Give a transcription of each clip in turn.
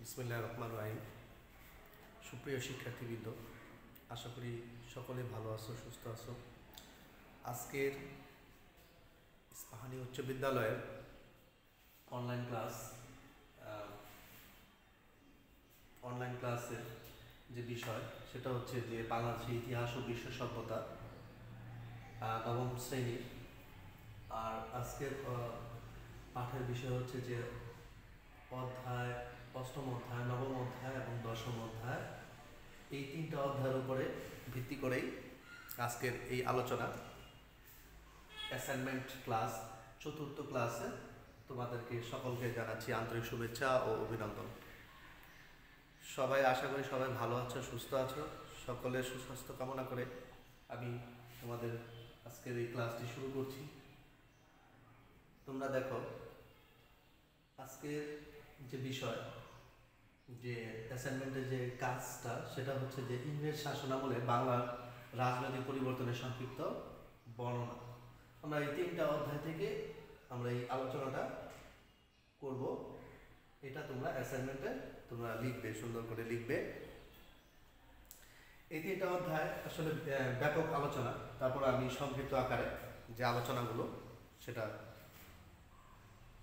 বিসমিল্লাহির রহমানির রহিম। সুপ্রিয় শিক্ষার্থীবৃন্দ, আশা করি সকলে ভালো আছো, সুস্থ আছো। আজকের ইস্পাহানী উচ্চ বিদ্যালয়ের অনলাইন ক্লাসের যে বিষয় সেটা হচ্ছে যে বাংলাদেশের ইতিহাস ও বিশ্ব সভ্যতা নবম শ্রেণীর। আর আজকের পাঠের বিষয় হচ্ছে যে অধ্যায় অষ্টম অধ্যায়, নবম অধ্যায় এবং দশম অধ্যায়, এই তিনটা অধ্যায়ের উপরে ভিত্তি করেই আজকের এই আলোচনা। অ্যাসাইনমেন্ট ক্লাস, চতুর্থ ক্লাসে তোমাদেরকে সকলকে জানাচ্ছি আন্তরিক শুভেচ্ছা ও অভিনন্দন। সবাই আশা করি সবাই ভালো আছো, সুস্থ আছো। সকলের সুস্বাস্থ্য কামনা করে আমি তোমাদের আজকের এই ক্লাসটি শুরু করছি। তোমরা দেখো, আজকের যে বিষয়, যে অ্যাসাইনমেন্টের যে কাজটা, সেটা হচ্ছে যে ইংরেজ শাসনামলে বাংলার রাজনৈতিক পরিবর্তনের সংক্ষিপ্ত বর্ণনা। আমরা এই তিনটা অধ্যায় থেকে আমরা এই আলোচনাটা করব। এটা তোমরা অ্যাসাইনমেন্টে তোমরা লিখবে, সুন্দর করে লিখবে। এই তিনটা অধ্যায় আসলে ব্যাপক আলোচনা, তারপর আমি সংক্ষিপ্ত আকারে যে আলোচনাগুলো সেটা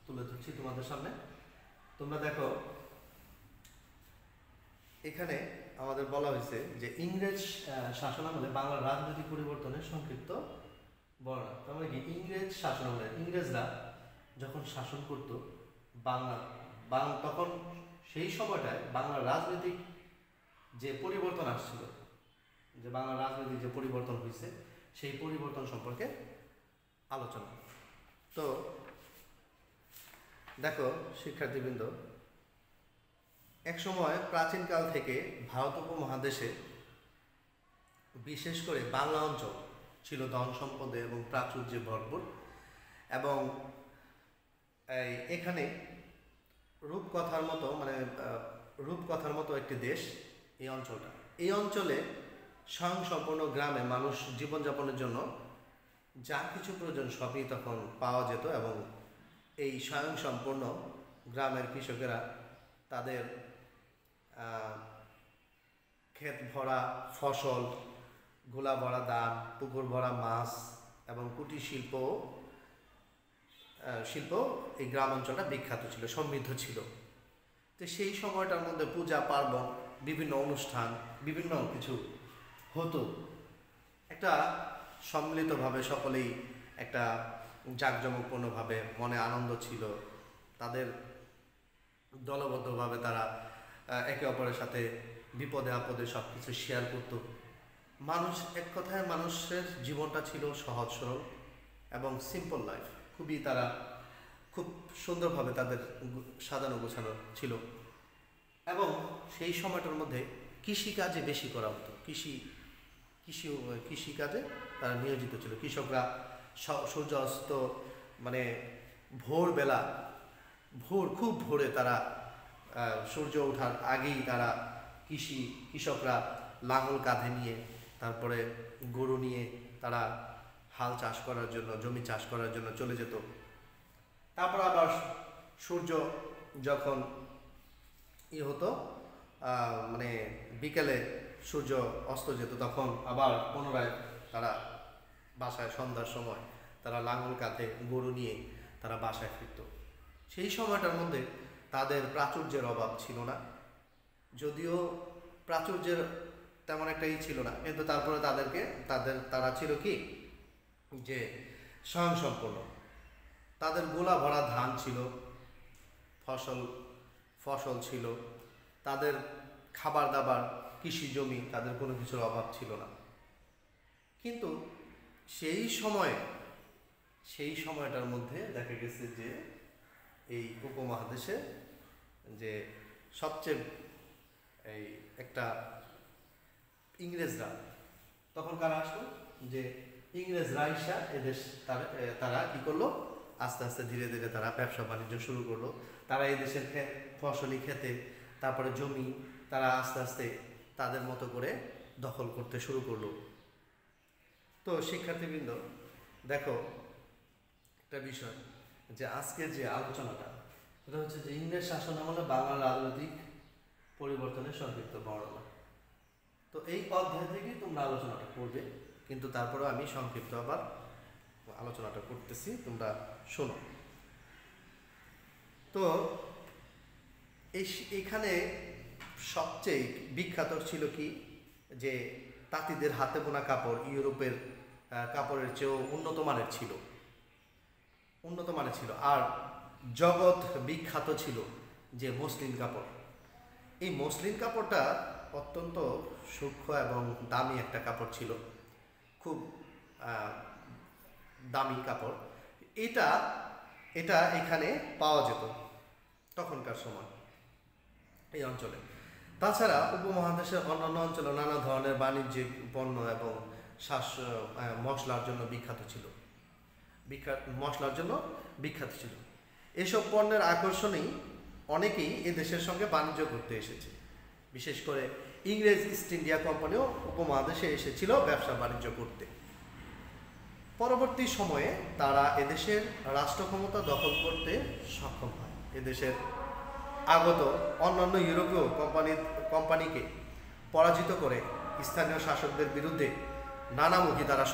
তুলে ধরছি তোমাদের সামনে। তোমরা দেখো, এখানে আমাদের বলা হয়েছে যে ইংরেজ শাসনামলে বাংলার রাজনৈতিক পরিবর্তনের সংক্ষিপ্ত বর্ণনা। তার মানে কি, ইংরেজ শাসনামলে ইংরেজরা যখন শাসন করত বাংলা, তখন সেই সময়টায় বাংলার রাজনৈতিক যে পরিবর্তন আসছিল, যে বাংলার রাজনৈতিক যে পরিবর্তন হয়েছে, সেই পরিবর্তন সম্পর্কে আলোচনা। তো দেখো শিক্ষার্থীবৃন্দ, একসময় প্রাচীনকাল থেকে ভারত উপমহাদেশে বিশেষ করে বাংলা অঞ্চল ছিল ধন সম্পদে এবং প্রাচুর্যে ভরপুর, এবং এখানে রূপকথার মতো একটি দেশ এই অঞ্চলটা। এই অঞ্চলে স্বয়ংসম্পূর্ণ গ্রামে মানুষ জীবনযাপনের জন্য যা কিছু প্রয়োজন সবই তখন পাওয়া যেত, এবং এই স্বয়ংসম্পূর্ণ গ্রামের কৃষকেরা তাদের ক্ষেত ভরা ফসল, গোলা ভরা ধান, পুকুর ভরা মাছ এবং কুটির শিল্প এই গ্রাম অঞ্চলটা বিখ্যাত ছিল, সমৃদ্ধ ছিল। তো সেই সময়টার মধ্যে পূজা পার্বণ, বিভিন্ন অনুষ্ঠান, বিভিন্ন কিছু হতো। একটা সম্মিলিতভাবে সকলেই একটা জাঁকজমকপূর্ণভাবে মনে আনন্দ ছিল। তাদের দলবদ্ধভাবে তারা একে অপরের সাথে বিপদে আপদে সব কিছু শেয়ার করত। মানুষ, এক কথায় মানুষের জীবনটা ছিল সহজ সরল এবং সিম্পল লাইফ। তারা খুব সুন্দরভাবে তাদের সাজানো গোছানো ছিল, এবং সেই সময়টার মধ্যে কৃষিকাজে বেশি করা হতো। কৃষিকাজে তারা নিয়োজিত ছিল। কৃষকরা সূর্য অস্ত মানে ভোরবেলা, খুব ভোরে তারা, সূর্য ওঠার আগেই তারা কৃষকরা লাঙল কাঁধে নিয়ে, তারপরে গরু নিয়ে তারা হাল চাষ করার জন্য, জমি চাষ করার জন্য চলে যেত। তারপর আবার সূর্য যখন হতো, মানে বিকেলে সূর্য অস্ত যেত, তখন আবার পুনরায় তারা বাসায়, সন্ধ্যার সময় তারা লাঙল কাঁধে গরু নিয়ে তারা বাসায় ফিরত। সেই সময়টার মধ্যে তাদের প্রাচুর্যের অভাব ছিল না, যদিও প্রাচুর্যের তেমন একটা ছিল না, কিন্তু তারপরে তারা ছিল কি, যে স্বয়ংসম্পূর্ণ। তাদের গোলা ভরা ধান ছিল, ফসল ছিল, তাদের খাবার দাবার, কৃষি জমি, তাদের কোনো কিছুর অভাব ছিল না। কিন্তু সেই সময়টার মধ্যে দেখা গেছে যে এই উপমহাদেশে যে সবচেয়ে একটা ইংরেজরা, তখন কারা আসলো, যে ইংরেজরা এসে এদেশ তারা কি করলো, আস্তে আস্তে ধীরে ধীরে তারা ব্যবসা বাণিজ্য শুরু করলো। তারা এই দেশের ফসলি খেতে, তারপরে জমি তারা আস্তে আস্তে তাদের মতো করে দখল করতে শুরু করলো। তো শিক্ষার্থীবৃন্দ দেখো, একটা বিষয়, যে আজকের যে আলোচনাটা, সেটা হচ্ছে যে ইংরেজ শাসনামলে বাংলার রাজনৈতিক পরিবর্তনের সংক্ষিপ্ত বর্ণনা। তো এই অধ্যায় থেকে তোমরা আলোচনাটা করবে, কিন্তু তারপরেও আমি সংক্ষিপ্ত আবার আলোচনাটা করতেছি, তোমরা শোনো। তো এখানে সবচেয়ে বিখ্যাত ছিল কি, যে তাঁতিদের হাতে বোনা কাপড় ইউরোপের কাপড়ের চেয়েও উন্নত মানের ছিল। আর জগৎ বিখ্যাত ছিল যে মসলিন কাপড়। এই মসলিন কাপড়টা অত্যন্ত সূক্ষ্ম এবং দামি একটা কাপড় ছিল, খুব দামি কাপড়। এটা এখানে পাওয়া যেত তখনকার সময় এই অঞ্চলে। তাছাড়া উপমহাদেশের অন্যান্য অঞ্চলে নানা ধরনের বাণিজ্যিক পণ্য এবং মশলার জন্য বিখ্যাত ছিল। এসব পণ্যের আকর্ষণেই অনেকেই এদেশের সঙ্গে বাণিজ্য করতে এসেছে। বিশেষ করে ইংরেজ ইস্ট ইন্ডিয়া কোম্পানিও উপমহাদেশে এসেছিল ব্যবসা বাণিজ্য করতে। পরবর্তী সময়ে তারা এদেশের রাষ্ট্র ক্ষমতা দখল করতে সক্ষম হয়। এদেশের আগত অন্যান্য ইউরোপীয় কোম্পানিকে পরাজিত করে স্থানীয় শাসকদের বিরুদ্ধে নানামুখী তারা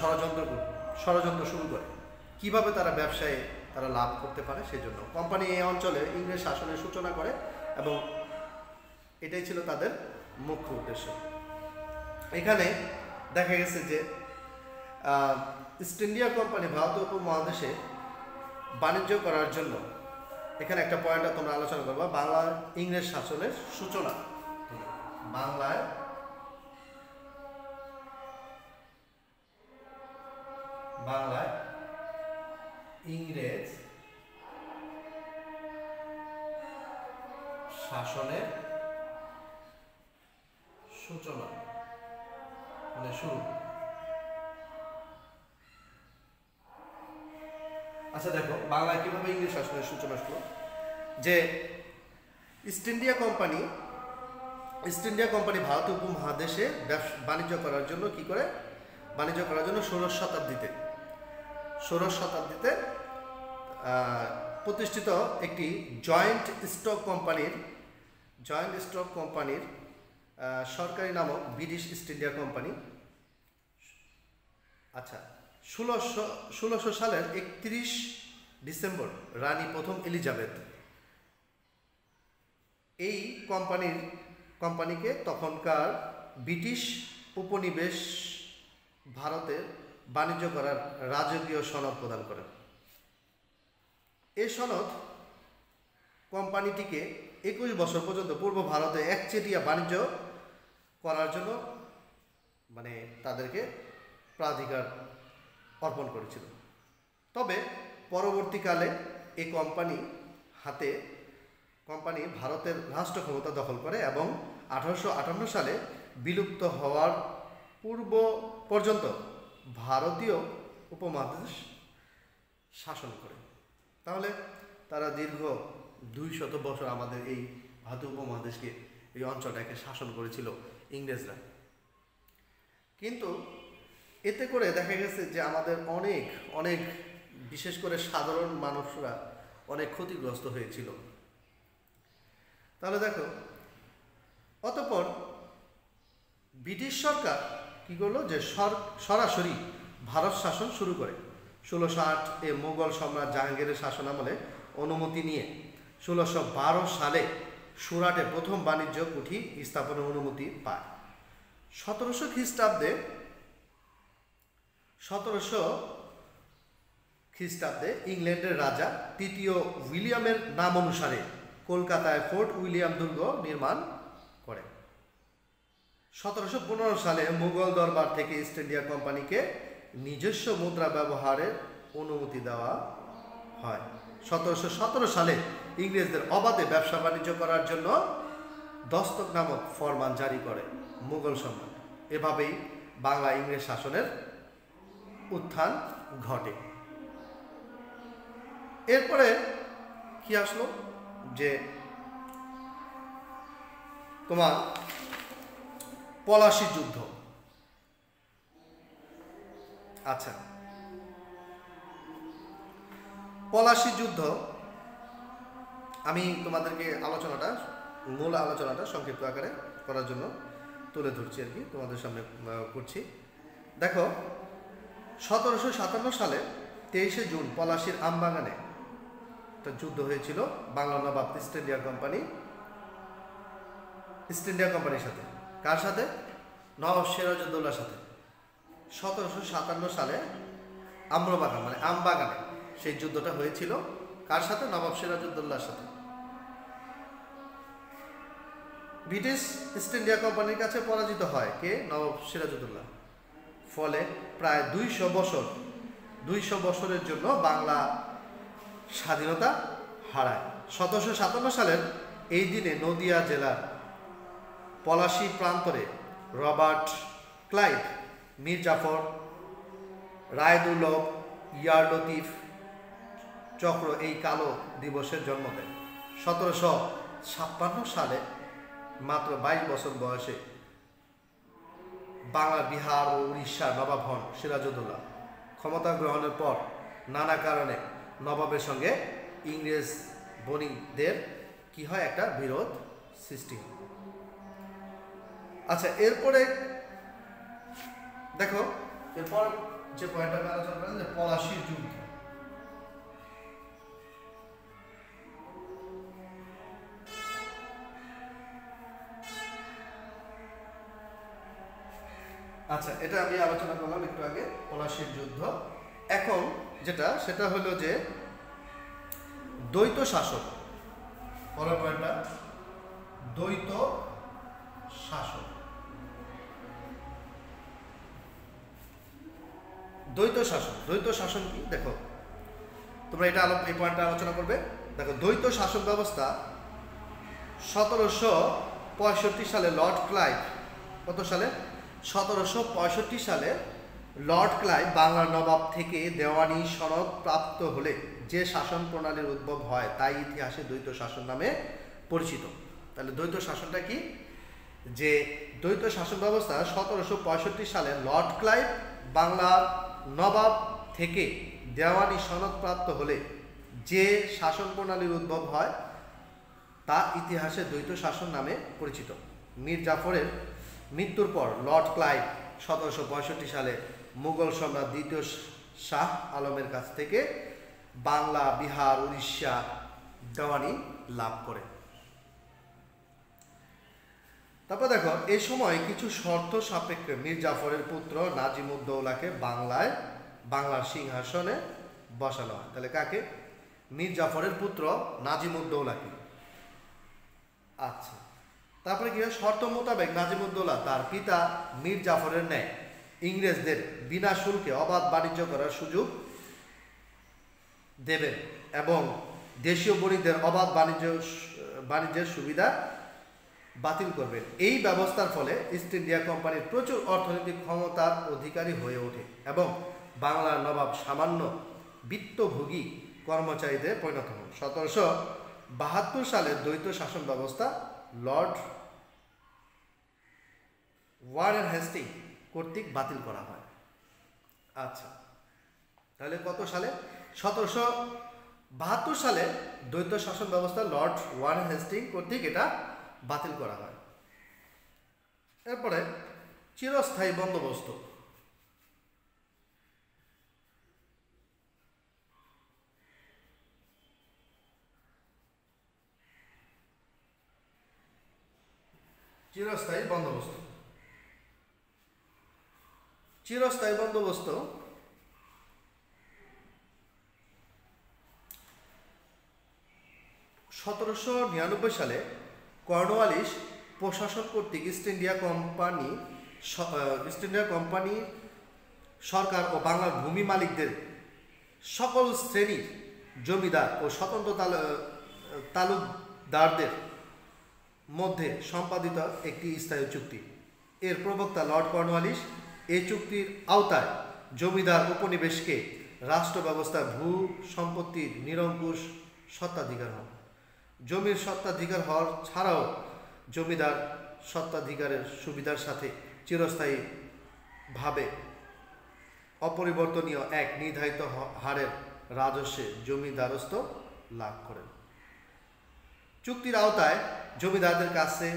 ষড়যন্ত্র শুরু করে, কিভাবে তারা ব্যবসায় তারা লাভ করতে পারে সেজন্য। কোম্পানি এই অঞ্চলে ইংরেজ শাসনের সূচনা করে এবং এটাই ছিল তাদের মুখ্য উদ্দেশ্য। এখানে দেখা গেছে যে ইস্ট ইন্ডিয়া কোম্পানি ভারতীয় উপমহাদেশে বাণিজ্য করার জন্য, এখানে একটা পয়েন্ট তোমরা আলোচনা করবা, বাংলার ইংরেজ শাসনের সূচনা। বাংলায় ইংরেজ শাসনের সূচনা মানে শুরু। আচ্ছা দেখো, বাংলায় কিভাবে ইংরেজ শাসনের সূচনা হলো, যে ইস্ট ইন্ডিয়া কোম্পানি ভারতীয় উপমহাদেশে বাণিজ্য করার জন্য ষোড়শ শতাব্দীতে প্রতিষ্ঠিত একটি জয়েন্ট স্টক কোম্পানির সরকারি নামক ব্রিটিশ ইস্ট ইন্ডিয়া কোম্পানি। আচ্ছা, 1600 সালের 31 ডিসেম্বর রানী প্রথম এলিজাবেথ এই কোম্পানিকে তখনকার ব্রিটিশ উপনিবেশ ভারতে বাণিজ্য করার রাজকীয় সনদ প্রদান করেন। এই সনদ কোম্পানিটিকে 21 বছর পর্যন্ত পূর্ব ভারতে একচেটিয়া বাণিজ্য করার জন্য তাদেরকে প্রাধিকার অর্পণ করেছিল। তবে পরবর্তীকালে এই কোম্পানি ভারতের রাষ্ট্র ক্ষমতা দখল করে এবং 1858 সালে বিলুপ্ত হওয়ার পূর্ব পর্যন্ত ভারতীয় উপমহাদেশ শাসন করে। তাহলে তারা দীর্ঘ 200 বছর আমাদের এই ভারতীয় উপমহাদেশকে, এই অঞ্চলটাকে শাসন করেছিল ইংরেজরা। কিন্তু এতে করে দেখা গেছে যে আমাদের অনেক বিশেষ করে সাধারণ মানুষরা অনেক ক্ষতিগ্রস্ত হয়েছিল। তাহলে দেখো, অতঃপর ব্রিটিশ সরকার কি করলো, যে সরাসরি ভারত শাসন শুরু করে। 1608 মুঘল সম্রাট জাহাঙ্গীরের শাসনামলে অনুমতি নিয়ে 1612 সালে সুরাটে প্রথম বাণিজ্য কুঠি স্থাপনের অনুমতি পায়। 1700 খ্রিস্টাব্দে ইংল্যান্ডের রাজা তৃতীয় উইলিয়ামের নাম অনুসারে কলকাতায় ফোর্ট উইলিয়াম দুর্গ নির্মাণ করেন। 1715 সালে মুঘল দরবার থেকে ইস্ট ইন্ডিয়া কোম্পানিকে নিজস্ব মুদ্রা ব্যবহারের অনুমতি দেওয়া হয়। 1717 সালে ইংরেজদের অবাধে ব্যবসা বাণিজ্য করার জন্য দস্তক নামক ফরমান জারি করে মুঘল সম্রাট। এভাবেই বাংলা ইংরেজ শাসনের উত্থান ঘটে। এরপরে কি আসলো, যে তোমার পলাশী যুদ্ধ। আচ্ছা, পলাশী যুদ্ধ আমি তোমাদেরকে আলোচনাটা মূল আলোচনাটা সংক্ষিপ্ত আকারে করার জন্য তুলে ধরছি আর কি, তোমাদের সামনে করছি। দেখো 1757 সালে 23শে জুন পলাশীর আমবাগানে একটা যুদ্ধ হয়েছিল বাংলা নবাব ইস্ট ইন্ডিয়া কোম্পানির সাথে। কার সাথে? নবাব সিরাজউদ্দৌলার সাথে। 1757 সালে আম্রবাগান মানে আমবাগানে সেই যুদ্ধটা হয়েছিল। কার সাথে? নবাব সিরাজউদ্দৌলার সাথে। ব্রিটিশ ইস্ট ইন্ডিয়া কোম্পানির কাছে পরাজিত হয় কে? নবাব সিরাজউদ্দৌলা। ফলে প্রায় 200 বছরের জন্য বাংলা স্বাধীনতা হারায়। 1757 সালের এই দিনে নদিয়া জেলার পলাশী প্রান্তরে রবার্ট ক্লাইভ, মীর জাফর, রায়দুর্লভ, ইয়ার লতিফ চক্র এই কালো দিবসের জন্ম দেন। 1756 সালে মাত্র 22 বছর বয়সে বাংলা, বিহার ও উড়িষ্যার নবাব হন সিরাজউদ্দৌলা। ক্ষমতা গ্রহণের পর নানা কারণে নবাবের সঙ্গে ইংরেজ বণিকদের কি হয়? একটা বিরোধ সৃষ্টি হয়। আচ্ছা, এরপরে দেখো এরপর যে পয়েন্টটা আমি আলোচনা করলাম যে পলাশীর যুদ্ধ। আচ্ছা, এটা আমি আলোচনা করলাম একটু আগে, পলাশীর যুদ্ধ। এখন যেটা সেটা হলো যে দ্বৈত শাসক। পরের পয়েন্টটা দ্বৈত শাসক। দ্বৈত শাসন কি? দেখো তোমরা এই পয়েন্টটা আলোচনা করবে। দেখো, দ্বৈত শাসন ব্যবস্থা 1765 সালে লর্ড ক্লাইভ, কত সালে? 1765 সালে লর্ড ক্লাইভ বাংলার নবাব থেকে দেওয়ানি সনদ প্রাপ্ত হলে যে শাসন প্রণালীর উদ্ভব হয় তাই ইতিহাসে দ্বৈত শাসন নামে পরিচিত। তাহলে দ্বৈত শাসনটা কি? যে দ্বৈত শাসন ব্যবস্থা 1765 সালে লর্ড ক্লাইভ বাংলার নবাব থেকে দেওয়ানি সনদ প্রাপ্ত হলে যে শাসন প্রণালীর উদ্ভব হয় তা ইতিহাসে দ্বৈত শাসন নামে পরিচিত। মীর জাফরের মৃত্যুর পর লর্ড ক্লাইভ 1765 সালে মুঘল সম্রাট দ্বিতীয় শাহ আলমের কাছ থেকে বাংলা, বিহার, উড়িষ্যা দেওয়ানি লাভ করে। তারপর দেখো, এই সময় কিছু শর্ত সাপেক্ষে মীর জাফরের পুত্র নাজিমুদ্দৌলাকে বাংলার সিংহাসনে বসানো হয়। তাহলে কাকে? মীর জাফরের পুত্র নাজিমুদ্দৌলাকে। আচ্ছা, তারপরে কি হয়? শর্ত মোতাবেক নাজিমুদ্দৌলা তার পিতা মীর জাফরের ন্যায় ইংরেজদের বিনা শুল্কে অবাধ বাণিজ্য করার সুযোগ দেবেন এবং দেশীয় বণিকদের অবাধ বাণিজ্যের সুবিধা বাতিল করবেন। এই ব্যবস্থার ফলে ইস্ট ইন্ডিয়া কোম্পানির প্রচুর অর্থনৈতিক ক্ষমতার অধিকারী হয়ে ওঠে এবং বাংলার নবাব সামান্য বিত্তভোগী কর্মচারীতে পরিণত হন। 1772 সালে দ্বৈত শাসন ব্যবস্থা লর্ড ওয়ারেন হেস্টিং কর্তৃক বাতিল করা হয়। আচ্ছা, তাহলে কত সালে? 1772 সালে দ্বৈত শাসন ব্যবস্থা লর্ড ওয়ারেন হেস্টিং কর্তৃক এটা বাতিল করা হয়। এরপরে চিরস্থায়ী বন্দোবস্ত। চিরস্থায়ী বন্দোবস্ত 1799 সালে কর্নওয়ালিস প্রশাসন কর্তৃক ইস্ট ইন্ডিয়া কোম্পানি সরকার ও বাংলার ভূমি মালিকদের সকল শ্রেণীর জমিদার ও স্বতন্ত্র তালুকদারদের মধ্যে সম্পাদিত একটি স্থায়ী চুক্তি। এর প্রবক্তা লর্ড কর্নওয়ালিস এই চুক্তির আওতায় জমিদার উপনিবেশকে রাষ্ট্র ব্যবস্থায় ভূ সম্পত্তির নিরঙ্কুশ স্বত্বাধিকার হন। জমির স্বত্বাধিকার হওয়ার ছাড়াও জমিদার স্বত্বাধিকারের সুবিধার সাথে চিরস্থায়ীভাবে অপরিবর্তনীয় এক নির্ধারিত হারের রাজস্বে জমিদারস্থ লাভ করেন। চুক্তির আওতায় জমিদারদের কাছে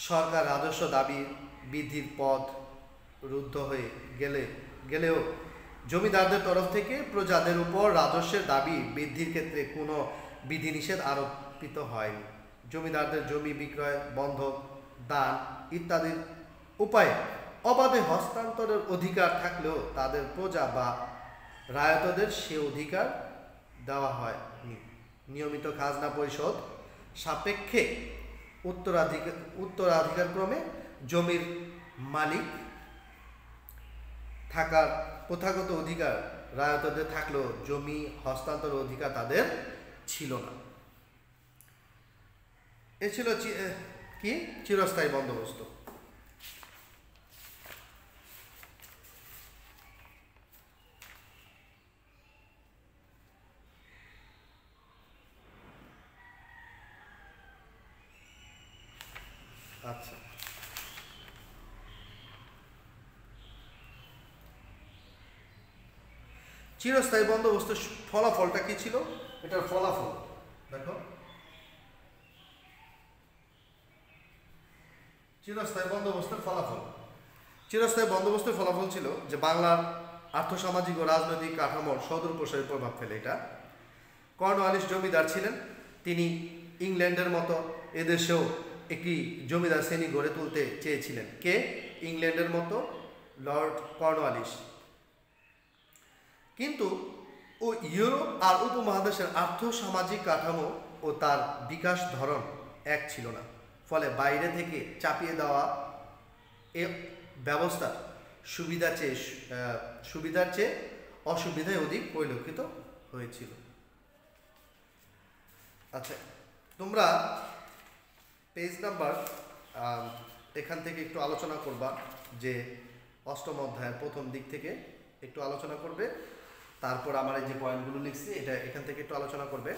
সরকার রাজস্ব দাবি বৃদ্ধির পথ রুদ্ধ হয়ে গেলেও জমিদারদের তরফ থেকে প্রজাদের উপর রাজস্বের দাবি বৃদ্ধির ক্ষেত্রে কোনো বিধিনিষেধ আরোপিত হয়নি। জমিদারদের জমি বিক্রয়, বন্ধক, দান ইত্যাদির উপায়ে অবাধে হস্তান্তরের অধিকার থাকলেও তাদের প্রজা বা রায়তদের সে অধিকার দেওয়া হয়নি। নিয়মিত খাজনা পরিশোধ সাপেক্ষে উত্তরাধিকারক্রমে জমির মালিক থাকার প্রথাগত অধিকার রায়তদের থাকলেও জমি হস্তান্তর অধিকার তাদের ছিল না। এ ছিল কি চিরস্থায়ী বন্দোবস্ত। আচ্ছা, চিরস্থায়ী বন্দোবস্তের ফলাফলটা কি ছিল? এটার ফলাফল দেখো, চিরস্থায়ী বন্দোবস্তের ফলাফল ছিল যে বাংলার আর্থসামাজিক ও রাজনৈতিক কাঠামোর সদর প্রসারী প্রভাব ফেলে এটা। কর্নওয়ালিস জমিদার ছিলেন, তিনি ইংল্যান্ডের মতো এদেশেও একটি জমিদার শ্রেণী গড়ে তুলতে চেয়েছিলেন। কে? ইংল্যান্ডের মতো লর্ড কর্নওয়ালিস। কিন্তু ও ইউরোপ আর উপমহাদেশের আর্থসামাজিক কাঠামো ও তার বিকাশ ধরন এক ছিল না, ফলে বাইরে থেকে চাপিয়ে দেওয়া এ ব্যবস্থার সুবিধার চেয়ে অসুবিধায় অধিক পরিলক্ষিত হয়েছিল। আচ্ছা, তোমরা পেজ নাম্বার এখান থেকে একটু আলোচনা করবা, যে অষ্টম অধ্যায়ের প্রথম দিক থেকে একটু আলোচনা করবে, তারপর আমার এই যে পয়েন্টগুলো লিখছি এটা এখান থেকে একটু আলোচনা করবে।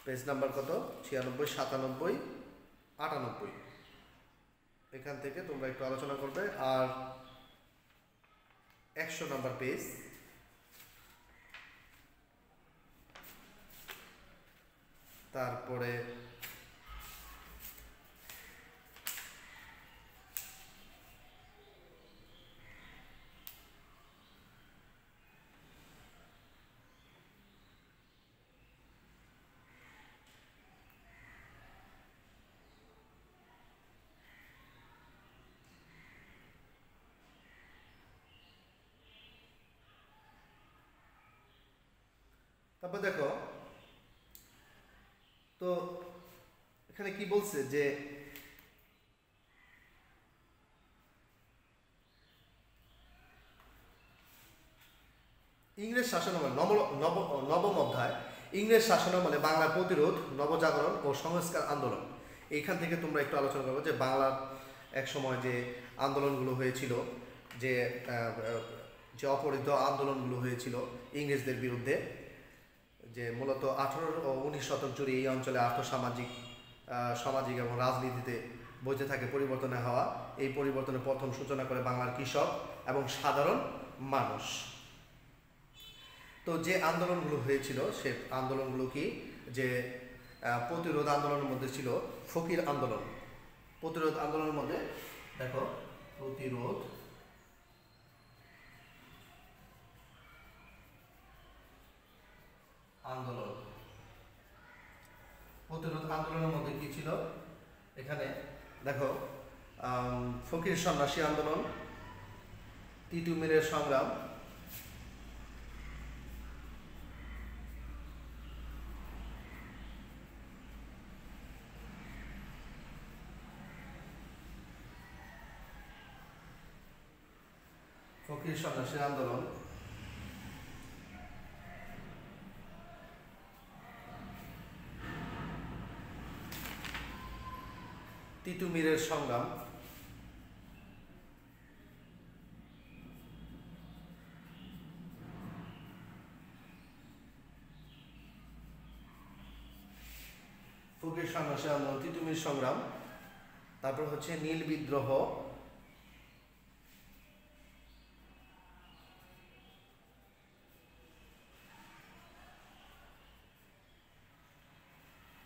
পেজ নাম্বার কত? 96, 97, 98 এখান থেকে তোমরা একটু আলোচনা করবে। আর 100 নাম্বার পেজ, তারপরে দেখো তো এখানে কি বলছে যে ইংরেজ শাসনামলে নবম অধ্যায় ইংরেজ শাসনামলে বাংলার প্রতিরোধ, নবজাগরণ ও সংস্কার আন্দোলন। এইখান থেকে তোমরা একটু আলোচনা করবে যে বাংলার এক সময় যে আন্দোলনগুলো হয়েছিল, যে অপরাধ আন্দোলনগুলো হয়েছিল ইংরেজদের বিরুদ্ধে, যে মূলত 18 ও 19 শতক জুড়ে এই অঞ্চলে সামাজিক এবং রাজনীতিতে বইতে থাকে পরিবর্তনে হওয়া। এই পরিবর্তনের প্রথম সূচনা করে বাংলার কৃষক এবং সাধারণ মানুষ। তো যে আন্দোলনগুলো হয়েছিল সে আন্দোলনগুলো কি? যে প্রতিরোধ আন্দোলনের মধ্যে ছিল ফকির আন্দোলন। প্রতিরোধ আন্দোলনের মধ্যে দেখো, প্রতিরোধ আন্দোলনের মধ্যে কি ছিল? এখানে দেখো, ফকির সন্ন্যাসী আন্দোলন, তিতুমিরের সংগ্রাম, ফকির সন্ন্যাসী আন্দোলন, তিতুমিরের সংগ্রাম, ফকির সন্ন্যাসী আন্দোলন, তিতুমির সংগ্রাম, তারপর হচ্ছে নীল বিদ্রোহ,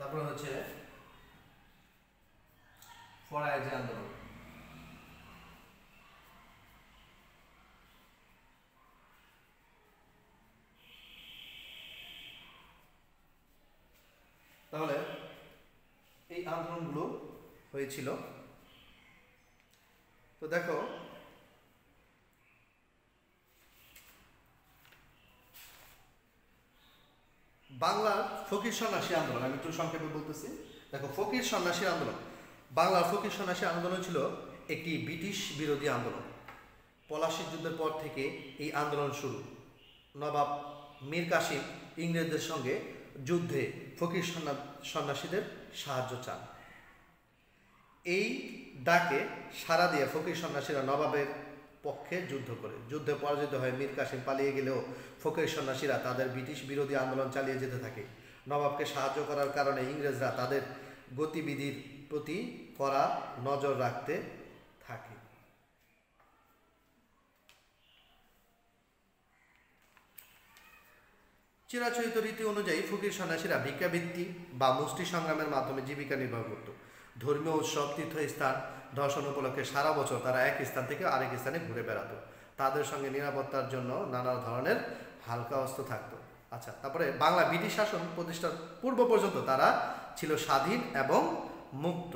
তারপরে হচ্ছে ফরাজি আন্দোলন। তাহলে এই আন্দোলনগুলো হয়েছিল। তো দেখো বাংলার ফকির সন্ন্যাসী আন্দোলন, আমি একটু সংক্ষেপে বলতেছি। দেখো ফকির সন্ন্যাসী আন্দোলন, বাংলার ফকির সন্ন্যাসী আন্দোলন ছিল একটি ব্রিটিশ বিরোধী আন্দোলন। পলাশীর যুদ্ধের পর থেকে এই আন্দোলন শুরু। নবাব মীর কাসিম ইংরেজদের সঙ্গে যুদ্ধে ফকির সন্ন্যাসীদের সাহায্য চান। এই ডাকে সাড়া দিয়ে ফকির সন্ন্যাসীরা নবাবের পক্ষে যুদ্ধ করে। যুদ্ধে পরাজিত হয়ে মীর কাসিম পালিয়ে গেলেও ফকির সন্ন্যাসীরা তাদের ব্রিটিশ বিরোধী আন্দোলন চালিয়ে যেতে থাকে। নবাবকে সাহায্য করার কারণে ইংরেজরা তাদের গতিবিধির প্রতি কড়া নজর রাখতে থাকে। চিরাচরিত রীতি অনুযায়ী ফকির সন্ন্যাসীরা ভিক্ষাবৃত্তি বা মুষ্টি সংগ্রামের মাধ্যমে জীবিকা নির্বাহ করত। ধর্মীয় উৎসব, তীর্থস্থান দর্শন উপলক্ষে সারা বছর তারা এক স্থান থেকে আরেক স্থানে ঘুরে বেড়াত। তাদের সঙ্গে নিরাপত্তার জন্য নানা ধরনের হালকা অস্ত্র থাকত। আচ্ছা, তারপরে বাংলা ব্রিটিশ শাসন প্রতিষ্ঠার পূর্ব পর্যন্ত তারা ছিল স্বাধীন এবং মুক্ত।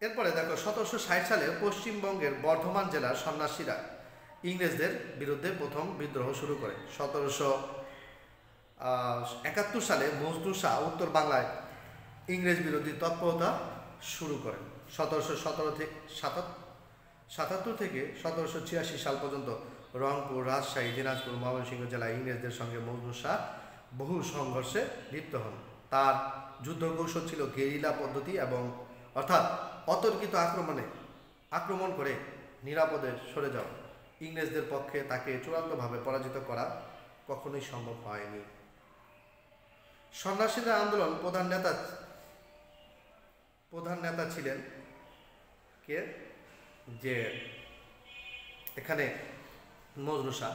এরপরে দেখো 1760 সালে পশ্চিমবঙ্গের বর্ধমান জেলার সন্ন্যাসীরা ইংরেজদের বিরুদ্ধে প্রথম বিদ্রোহ শুরু করে। 1771 সালে মজনু শাহ উত্তর বাংলায় ইংরেজ বিরোধী তৎপরতা শুরু করেন। 1777 থেকে 1786 সাল পর্যন্ত রংপুর, রাজশাহী, দিনাজপুর, ময়মনসিংহ জেলায় ইংরেজদের সঙ্গে মজনু শাহ বহু সংঘর্ষে লিপ্ত হন। তার যুদ্ধ কৌশল ছিল গেরিলা পদ্ধতি এবং অর্থাৎ অতর্কিত আক্রমণ করে নিরাপদে সরে যাওয়া। ইংরেজদের পক্ষে তাকে চূড়ান্তভাবে পরাজিত করা কখনোই সম্ভব হয়নি। সন্ন্যাসীদের আন্দোলন প্রধান নেতা ছিলেন কে? যে এখানে মজনু শাহ,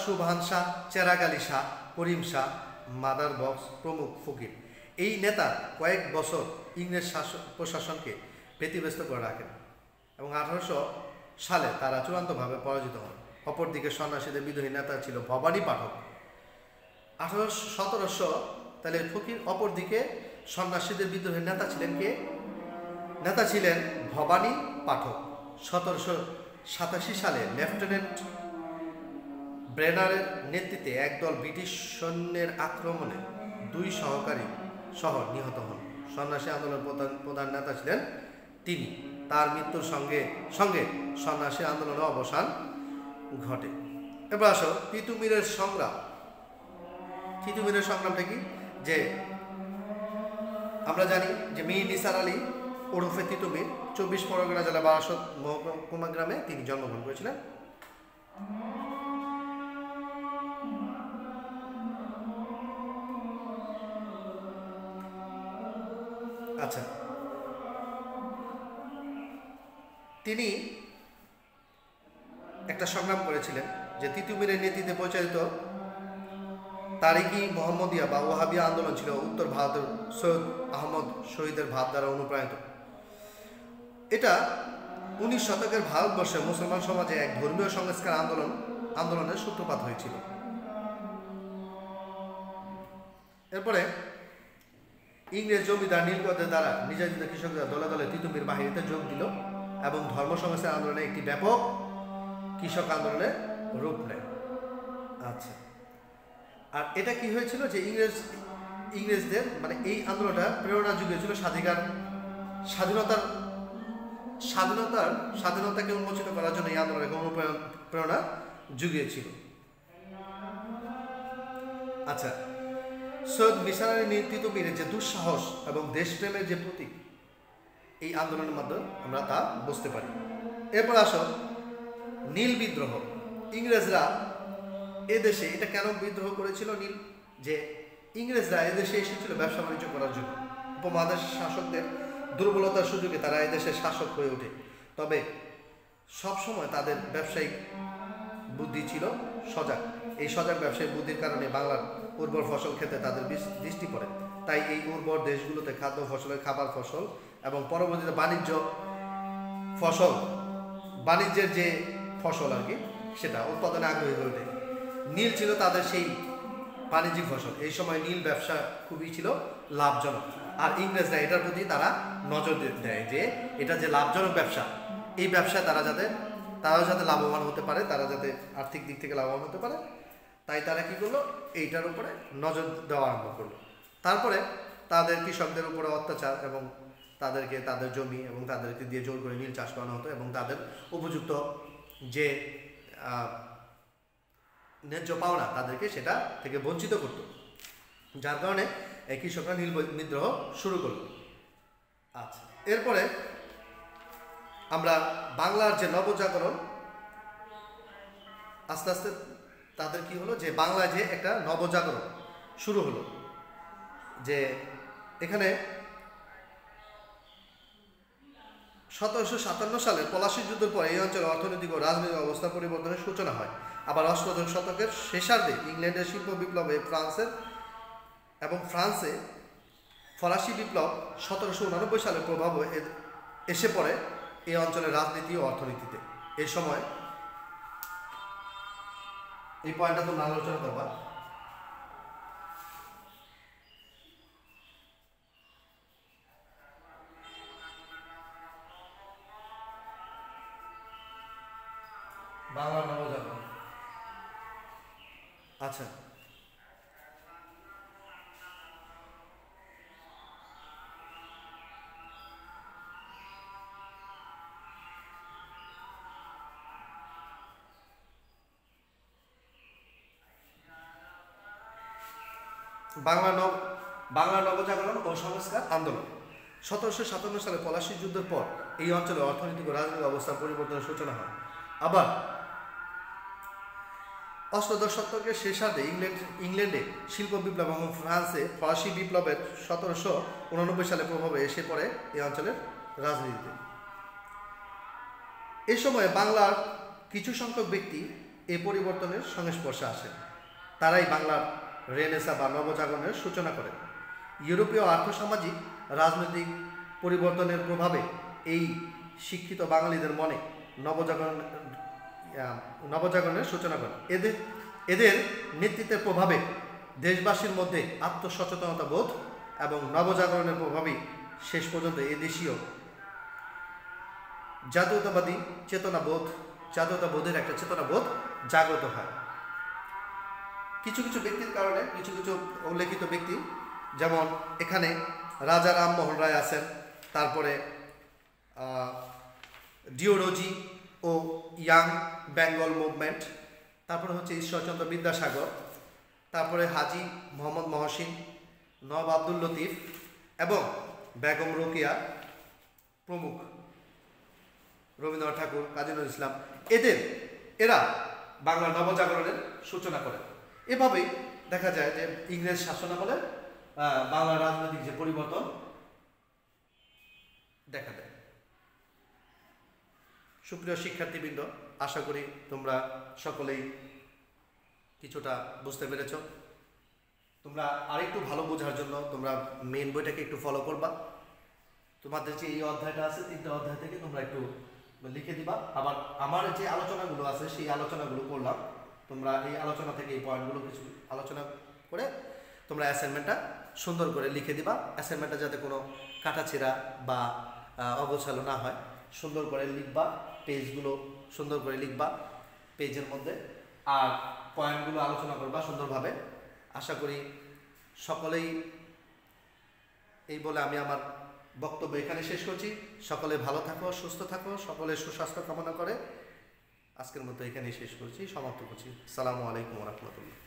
সুবহান শাহ, চেরাগ আলী শাহ, করিম শাহ, মাদার বক্স প্রমুখ ফকির। এই নেতা কয়েক বছর ইংরেজ প্রশাসনকে ব্যতিব্যস্ত করে রাখেন এবং 1800 সালে তারা চূড়ান্তভাবে পরাজিত হন। অপরদিকে সন্ন্যাসীদের বিদ্রোহী নেতা ছিল ভবানী পাঠক। 1700 তাহলে ফকির, অপরদিকে সন্ন্যাসীদের বিদ্রোহী নেতা ছিলেন কে? নেতা ছিলেন ভবানী পাঠক। 1787 সালে লেফটেন্যান্ট ব্রেনারের নেতৃত্বে একদল ব্রিটিশ সৈন্যের আক্রমণে 2 সহকারী সহ নিহত হন। সন্ন্যাসী আন্দোলনের প্রধান নেতা ছিলেন তিনি। তার মৃত্যুর সঙ্গে সঙ্গে সন্ন্যাসী আন্দোলনের অবসান ঘটে। এবার আসো তিতুমিরের সংগ্রাম। তিতুমিরের সংগ্রামটা কি? যে আমরা জানি যে মীর নিসার আলী ওরফে তিতুমির 24 পরগনা জেলা বারাসত মহকুমা গ্রামে তিনি জন্মগ্রহণ করেছিলেন। আচ্ছা, তিনি একটা সংগ্রাম করেছিলেন যে তিতুমিরের নেতৃত্বে পরিচালিত তারিকি মোহাম্মদিয়া বা ওয়াহাবিয়া আন্দোলন ছিল উত্তর ভারতের সৈয়দ আহমদ শহীদের ভাব দ্বারা অনুপ্রাণিত। এটা 19 শতকের ভারতবর্ষে মুসলমান সমাজে এক ধর্মীয় সংস্কার আন্দোলনের সূত্রপাত হয়েছিল। এরপরে ইংরেজ জমিদার নীলকরদের দ্বারা নির্যাতিত কৃষকরা দলে দলে তিতুমির বাহিনীতে যোগ দিল এবং ধর্ম সংস্কার আন্দোলনে একটি ব্যাপক কৃষক আন্দোলনের রূপ নেয়। আচ্ছা, আর এটা কি হয়েছিল যে ইংরেজদের মানে এই আন্দোলনটা প্রেরণা জুগিয়েছিল স্বাধীনতাকে উন্মোচিত করার জন্য এই আন্দোলনকে প্রেরণা জুগিয়েছিল। আচ্ছা, সৈয়দ নিসার আলী তিতুমিরের যে দুঃসাহস এবং দেশপ্রেমের যে প্রতীক এই আন্দোলনের মাধ্যমে আমরা তা বুঝতে পারি। এরপর আসো নীল বিদ্রোহ। ইংরেজরা এদেশে এটা কেন বিদ্রোহ করেছিল? যে ইংরেজরা এদেশে এসেছিল ব্যবসা বাণিজ্য করার জন্য। উপমহাদেশ শাসকদের দুর্বলতার সুযোগে তারা এদেশের শাসক হয়ে ওঠে, তবে সবসময় তাদের ব্যবসায়িক বুদ্ধি ছিল সজাগ। এই সজাগ ব্যবসায়ী বুদ্ধির কারণে বাংলার উর্বর ফসল খেতে তাদের দৃষ্টি পড়ে। তাই এই উর্বর দেশগুলোতে খাদ্য ফসলের খাবার ফসল এবং পরবর্তীতে বাণিজ্যের যে ফসল আর কি সেটা উৎপাদনে আগ্রহী হয়ে ওঠে। নীল ছিল তাদের সেই বাণিজ্যিক ফসল। এই সময় নীল ব্যবসা খুবই ছিল লাভজনক, আর ইংরেজরা এটার প্রতি তারা নজর দেয় যে এটা যে লাভজনক ব্যবসা, এই ব্যবসায় তারাও যাতে লাভবান হতে পারে, তারা যাতে আর্থিক দিক থেকে লাভবান হতে পারে, তাই তারা কি করলো, এইটার উপরে নজর দেওয়া আরম্ভ করলো। তারপরে তাদের কৃষকদের উপরে অত্যাচার এবং তাদেরকে তাদের জমি এবং তাদেরকে দিয়ে জোর করে নীল চাষ করানো হতো এবং তাদের উপযুক্ত যে ন্যায্য পাওনা তাদেরকে সেটা থেকে বঞ্চিত করত, যার কারণে এই কৃষকরা নীল বিদ্রোহ শুরু করল। আচ্ছা, এরপরে আমরা বাংলার যে নবজাগরণ, আস্তে আস্তে তাদের কি হলো যে বাংলায় যে একটা নবজাগরণ শুরু হলো, যে এখানে 1757 সালের পলাশী যুদ্ধের পর এই অঞ্চলে অর্থনৈতিক ও রাজনৈতিক অবস্থা পরিবর্তনের সূচনা হয়। আবার অষ্টাদশ শতকের শেষার্ধে ইংল্যান্ডের শিল্প বিপ্লবে ফ্রান্সে ফরাসি বিপ্লব 1789 সালের প্রভাব এসে পড়ে এই অঞ্চলের রাজনীতি ও অর্থনীতিতে। এই সময় এই পয়েন্টটা তোমরা আলোচনা করবা। বাংলা নবজাগরণ। আচ্ছা, বাংলা নবজাগরণ ও সংস্কার আন্দোলন। 1757 সালে পলাশী যুদ্ধের পর এই অঞ্চলে অর্থনৈতিক ও রাজনৈতিক অবস্থার পরিবর্তনের সূচনা হয়। আবার অষ্টাদশ শতকের শেষার্ধে ইংল্যান্ডে শিল্প বিপ্লব এবং ফ্রান্সে ফরাসি বিপ্লবের 1789 সালে প্রভাবে এসে পড়ে এই অঞ্চলের রাজনীতিতে। এই সময়ে বাংলার কিছু সংখ্যক ব্যক্তি এই পরিবর্তনের সংস্পর্শে আসেন। তারাই বাংলার রেনেসা বা নবজাগরণের সূচনা করেন। ইউরোপীয় আর্থসামাজিক রাজনৈতিক পরিবর্তনের প্রভাবে এই শিক্ষিত বাঙালিদের মনে নবজাগরণের সূচনা করেন। এদের নেতৃত্বের প্রভাবে দেশবাসীর মধ্যে আত্মসচেতনতা বোধ এবং নবজাগরণের প্রভাবেই শেষ পর্যন্ত এদেশীয় জাতীয়তাবোধের একটা চেতনাবোধ জাগ্রত হয়। কিছু কিছু ব্যক্তির কারণে, কিছু কিছু উল্লেখিত ব্যক্তি, যেমন এখানে রাজা রামমোহন রায় আছেন, তারপরে ডিওরোজি ও ইয়াং বেঙ্গল মুভমেন্ট, তারপরে হচ্ছে ঈশ্বরচন্দ্র বিদ্যাসাগর, তারপরে হাজী মোহাম্মদ মহসিন, নবাব আব্দুল লতিফ এবং বেগম রোকেয়া প্রমুখ, রবীন্দ্রনাথ ঠাকুর, কাজী নজরুল ইসলাম, এরা বাংলা নবজাগরণের সূচনা করেন। এভাবেই দেখা যায় যে ইংরেজ শাসনামলে বাংলার রাজনৈতিক যে পরিবর্তন দেখা দেয়। সুপ্রিয় শিক্ষার্থীবৃন্দ, আশা করি তোমরা সকলেই কিছুটা বুঝতে পেরেছ। তোমরা আরেকটু ভালো বোঝার জন্য তোমরা মেন বইটাকে একটু ফলো করবা। তোমাদের যে এই অধ্যায়টা আছে, 3টা অধ্যায় থেকে তোমরা একটু লিখে দিবা। আবার আমার যে আলোচনাগুলো আছে সেই আলোচনাগুলো করলাম, তোমরা এই আলোচনা থেকে এই পয়েন্টগুলো কিছু আলোচনা করে তোমরা অ্যাসাইনমেন্টটা সুন্দর করে লিখে দিবা। অ্যাসাইনমেন্টটা যাতে কোনো কাটাছেঁড়া বা অগোছালো না হয়, সুন্দর করে লিখবা, পেজগুলো সুন্দর করে লিখবা পেজের মধ্যে, আর পয়েন্টগুলো আলোচনা করবা সুন্দরভাবে। আশা করি সকলেই, এই বলে আমি আমার বক্তব্য এখানে শেষ করছি। সকলে ভালো থাকো, সুস্থ থাকো, সকলের সুস্বাস্থ্য কামনা করে আজকের মতো এখানেই শেষ করছি, সমাপ্ত করছি। আসসালামু আলাইকুম ওয়া রাহমাতুল্লাহ।